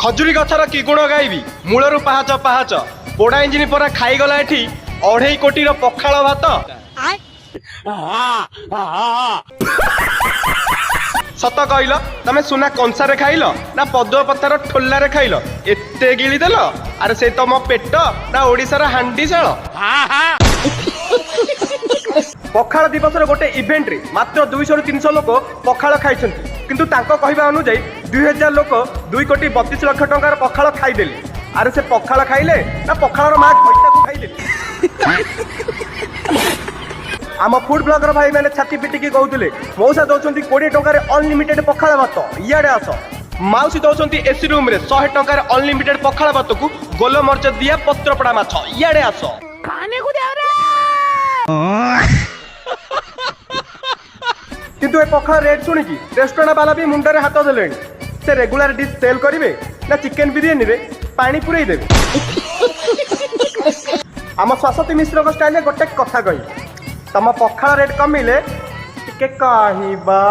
खजुरी गछर कि गुण गाइबी मूलरू पाहाच पाहाच पोड़ा इंजिन परा खाईगला एठी 2.5 कोटी पखाल भात सत कहल तमे सुना कंसारे खाइल ना पदुआ पत्थर ठोल्लारे खाइल एते गिली देल अरे से तो मो पेट ना ओडिशार हांडी शाल पखाल दिवस गोटे इवेंट रे मात्र 200 ରୁ 300 लोक पखाल खाई किंतु तांको कहबा अनुଯାयी 2000 लोक 2 कोटी 32 लाख टंकार पखाल खाईदेले अरे से पखाल खाइले ना पखालर माँ घईटा को खाइले आम फूड ब्लॉगर भाई मैंने छाती पिटिकी कहते मौसा दौरान 20 टंकार अनलिमिटेड पखाल भात इे आस माउसी दौरान एसी रूम रे 100 टंकार अनलिमिटेड पखाल भात को गोलमर्च दिया पत्रपड़ा माछ इे आस किंतु ए पखाल रेट शुणिकी रेस्टोरेंट वाला भी मुंडे हाथ देले से रेगुलर डिश सेल करेंगे ना चिकेन बिरियानी रे पानी पुरई देवे आम सरस्वती मिश्र स्टाइल गोटे कथा कही तम पखाल रेट कमिले टिके कहबा